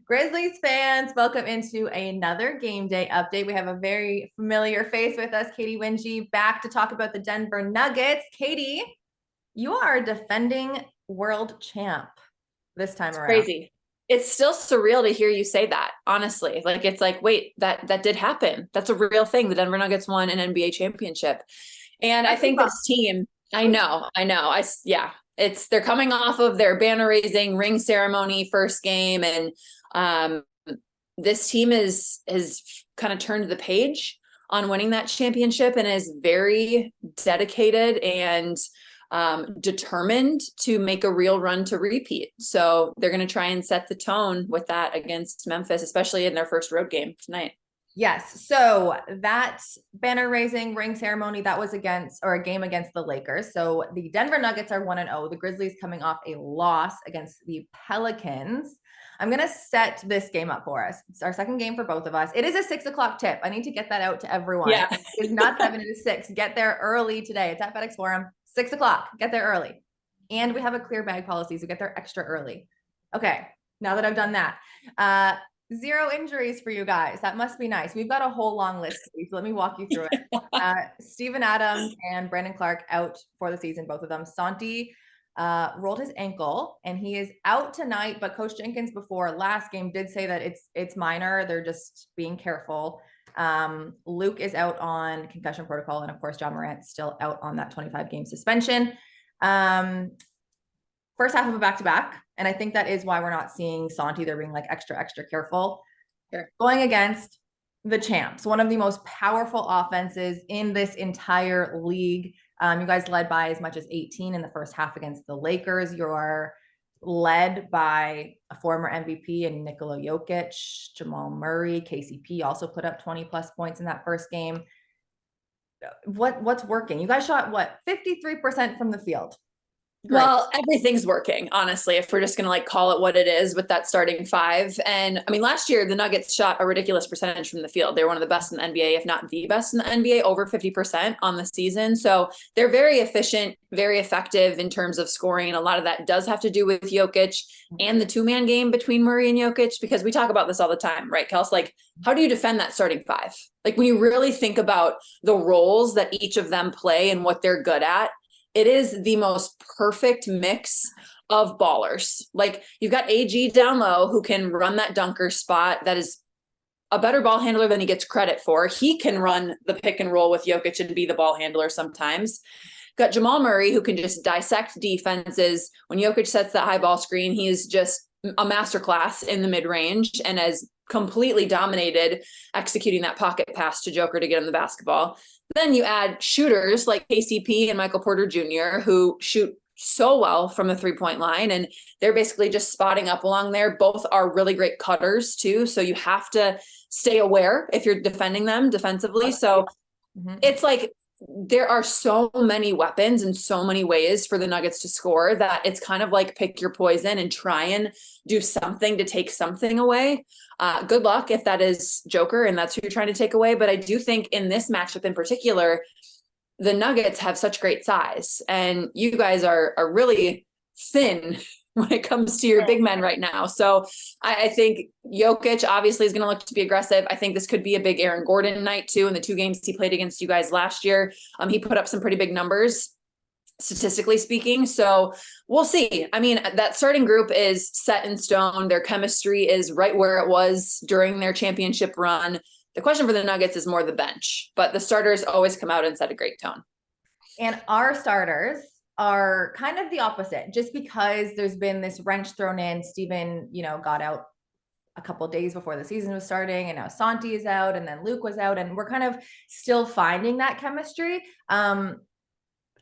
Grizzlies fans, welcome into another game day update. We have a very familiar face with us, Katy Winge, back to talk about the Denver Nuggets. Katy, you are defending world champ this time around. Crazy. It's still surreal to hear you say that, honestly. Like it's like, wait, that did happen. That's a real thing. The Denver Nuggets won an NBA championship. And I think this team, yeah, they're coming off of their banner raising ring ceremony first game. And this team has kind of turned the page on winning that championship and is very dedicated and determined to make a real run to repeat. So they're going to try and set the tone with that against Memphis, especially in their first road game tonight. Yes. So that banner raising ring ceremony, that was a game against the Lakers. So the Denver Nuggets are 1-0. The Grizzlies coming off a loss against the Pelicans. I'm going to set this game up for us. It's our second game for both of us. It is a 6 o'clock tip. I need to get that out to everyone. Yeah. It's not 7, it is 6. Get there early today. It's at FedEx Forum. 6 o'clock. Get there early. And we have a clear bag policy, so get there extra early. Okay. Now that I've done that, 0 injuries for you guys. That must be nice. We've got a whole long list, so let me walk you through it. Steven Adams and Brandon Clark out for the season, both of them. Santi rolled his ankle, and he is out tonight, but Coach Jenkins before last game did say that it's minor. They're just being careful. Luke is out on concussion protocol, and of course, John Morant's still out on that 25-game suspension. First half of a back-to-back. And I think that is why we're not seeing Santi. They're being like extra careful. Sure. Going against the champs, one of the most powerful offenses in this entire league. You guys led by as much as 18 in the first half against the Lakers. You're led by a former MVP in Nikola Jokic, Jamal Murray, KCP also put up 20 plus points in that first game. What's working? You guys shot 53% from the field. Great. Well, everything's working, honestly, if we're just going to like call it what it is with that starting five. And I mean, last year, the Nuggets shot a ridiculous percentage from the field. They were one of the best in the NBA, if not the best in the NBA, over 50% on the season. So they're very efficient, very effective in terms of scoring. And a lot of that does have to do with Jokic and the two-man game between Murray and Jokic, because we talk about this all the time, right, Kels? Like, how do you defend that starting five? Like when you really think about the roles that each of them play and what they're good at, it is the most perfect mix of ballers. Like you've got AG down low who can run that dunker spot. That is a better ball handler than he gets credit for. He can run the pick and roll with Jokic and be the ball handler sometimes. Got Jamal Murray who can just dissect defenses. When Jokic sets that high ball screen, he is just a masterclass in the mid-range and has completely dominated executing that pocket pass to Joker to get him the basketball. Then you add shooters like KCP and Michael Porter Jr., who shoot so well from the three-point line, and they're basically just spotting up along there. Both are really great cutters too, so you have to stay aware if you're defending them defensively. So it's like there are so many weapons and so many ways for the Nuggets to score that it's kind of like pick your poison and try and do something to take something away. Good luck if that is Joker and that's who you're trying to take away. But I do think in this matchup in particular, the Nuggets have such great size and you guys are really thin when it comes to your big men right now. So I think Jokic obviously is going to look to be aggressive. I think this could be a big Aaron Gordon night too. In the 2 games he played against you guys last year, he put up some pretty big numbers, statistically speaking. So we'll see. I mean, that starting group is set in stone. Their chemistry is right where it was during their championship run. The question for the Nuggets is more the bench, but the starters always come out and set a great tone. And our starters are kind of the opposite, just because there's been this wrench thrown in. Steven, got out a couple of days before the season was starting, and now Santi is out, and then Luke was out, and we're kind of still finding that chemistry.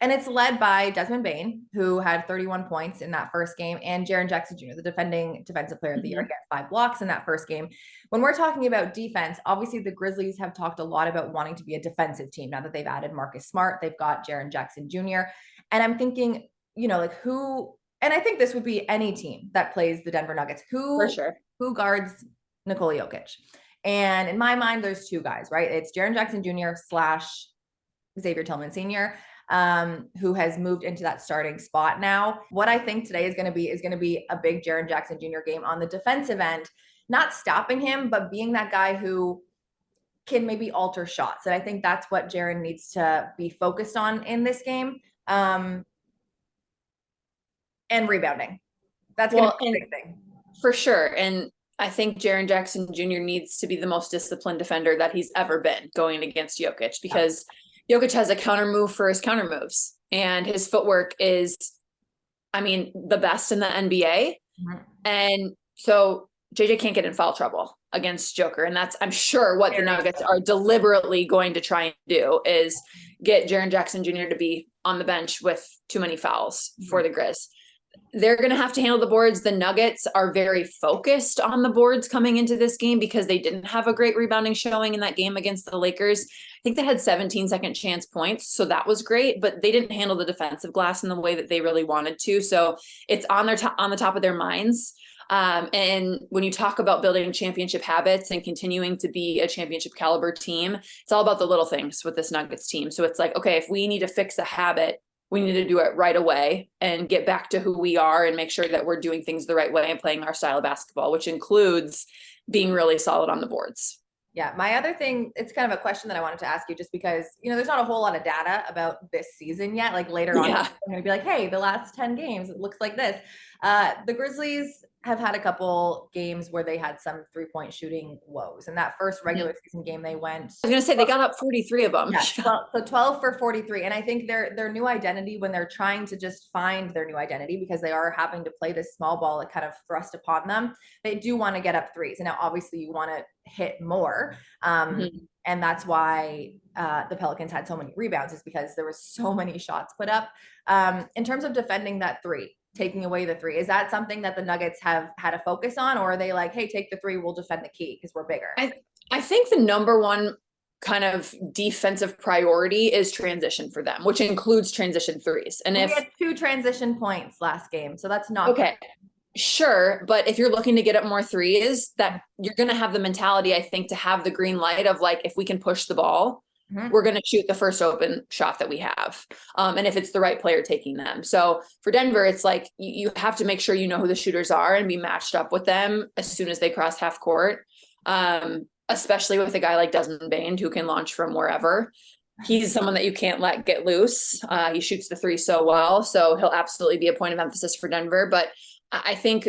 And it's led by Desmond Bane, who had 31 points in that first game, and Jaren Jackson Jr., the defending defensive player of the year, get 5 blocks in that first game. When we're talking about defense, obviously the Grizzlies have talked a lot about wanting to be a defensive team. Now that they've added Marcus Smart, they've got Jaren Jackson Jr. And I'm thinking, who, and I think this would be any team that plays the Denver Nuggets, For sure. who guards Nikola Jokic. And in my mind, there's 2 guys, right? It's Jaren Jackson Jr. / Xavier Tillman Sr., who has moved into that starting spot now. What I think today is going to be a big Jaren Jackson Jr. game on the defensive end. not stopping him, but being that guy who can maybe alter shots. And I think that's what Jaren needs to be focused on in this game. And rebounding. That's going to be a big thing. For sure. And I think Jaren Jackson Jr. needs to be the most disciplined defender that he's ever been going against Jokic, because Jokic has a counter move for his counter moves, and his footwork is, I mean, the best in the NBA. Mm-hmm. And so JJ can't get in foul trouble against Joker. And that's, I'm sure, what the Nuggets are deliberately going to try and do is get Jaren Jackson Jr. to be on the bench with too many fouls for the Grizz. They're going to have to handle the boards. The Nuggets are very focused on the boards coming into this game because they didn't have a great rebounding showing in that game against the Lakers. I think they had 17 second chance points, so that was great, but they didn't handle the defensive glass in the way that they really wanted to. So it's on the top of their minds. And when you talk about building championship habits and continuing to be a championship caliber team, it's all about the little things with this Nuggets team. So it's like, okay, if we need to fix a habit, we need to do it right away and get back to who we are and make sure that we're doing things the right way and playing our style of basketball, which includes being really solid on the boards. Yeah. My other thing, it's kind of a question that I wanted to ask you, just because, there's not a whole lot of data about this season yet. Like later on, I'm going to be like, hey, the last 10 games, it looks like this. The Grizzlies have had a couple games where they had some 3-point shooting woes. And that first regular season game, they went. I was going to say, they got up 43 of them. Yeah, so 12 for 43. And I think their new identity, when they're trying to just find their new identity, because they are having to play this small ball that kind of thrust upon them, they do want to get up threes. And now obviously you want to hit more. And that's why the Pelicans had so many rebounds, is because there was so many shots put up. In terms of defending that three, taking away the three, is that something that the Nuggets have had a focus on, or are they like, hey, take the three, we'll defend the key because we're bigger? I think the number one kind of defensive priority is transition for them, which includes transition threes. And we had 2 transition points last game, so that's not okay. Good. Sure. But if you're looking to get up more threes, that you're going to have the mentality, I think, to have the green light of like, if we can push the ball, we're going to shoot the first open shot that we have. And if it's the right player taking them. So for Denver, it's like, you have to make sure you know who the shooters are and be matched up with them as soon as they cross half court. Especially with a guy like Desmond Bane, who can launch from wherever. He's someone that you can't let get loose. He shoots the three so well. So he'll absolutely be a point of emphasis for Denver. But I think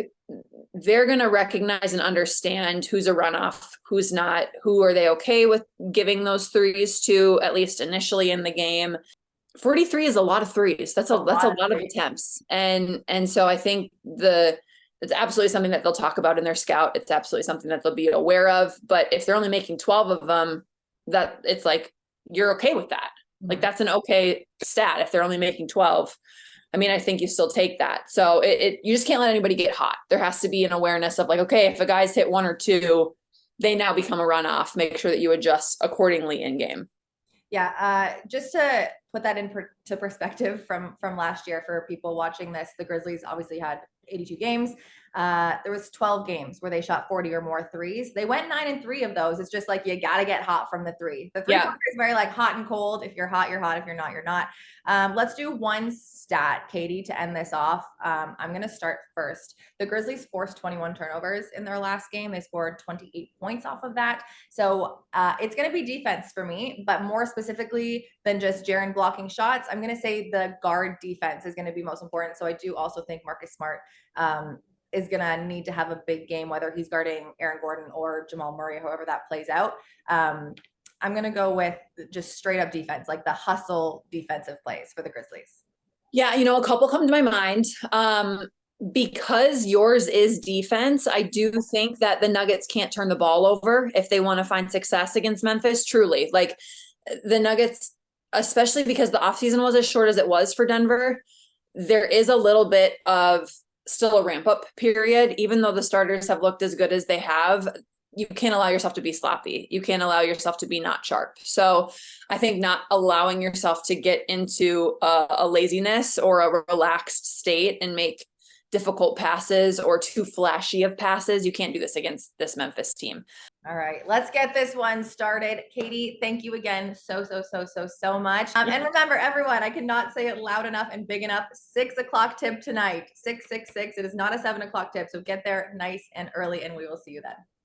they're going to recognize and understand who's a runoff, who's not, who are they okay with giving those threes to, at least initially in the game. 43 is a lot of threes. That's a lot of attempts. And so I think it's absolutely something that they'll talk about in their scout. It's absolutely something that they'll be aware of. But if they're only making 12 of them, that it's like, you're okay with that. Like, that's an okay stat. If they're only making 12, I mean, I think you still take that. So you just can't let anybody get hot. There has to be an awareness of like, okay, if a guy's hit 1 or 2, they now become a runoff. Make sure that you adjust accordingly in game. Yeah. Just to put that into perspective from last year for people watching this, the Grizzlies obviously had 82 games. There was 12 games where they shot 40 or more threes. They went 9-3 of those. It's just like, you got to get hot from the three. The three is very like hot and cold. If you're hot, you're hot. If you're not, you're not. Let's do one stat, Katie, to end this off. I'm going to start first. The Grizzlies forced 21 turnovers in their last game. They scored 28 points off of that. So it's going to be defense for me, but more specifically than just Jaren blocking shots, I'm going to say the guard defense is going to be most important. So I do also think Marcus Smart is going to need to have a big game, whether he's guarding Aaron Gordon or Jamal Murray, however that plays out. I'm going to go with just straight up defense, like the hustle defensive plays for the Grizzlies. Yeah. A couple come to my mind. Because yours is defense, I do think that the Nuggets can't turn the ball over if they want to find success against Memphis. Truly, like the Nuggets, especially because the offseason was as short as it was for Denver, there is a little bit of still a ramp up period. Even though the starters have looked as good as they have, you can't allow yourself to be sloppy. You can't allow yourself to be not sharp. So I think not allowing yourself to get into a laziness or a relaxed state and make difficult passes or too flashy of passes. You can't do this against this Memphis team. All right, let's get this one started. Katie, thank you again so much. And remember, everyone, I cannot say it loud enough and big enough. 6 o'clock tip tonight, 666. It is not a 7 o'clock tip, so get there nice and early, and we will see you then.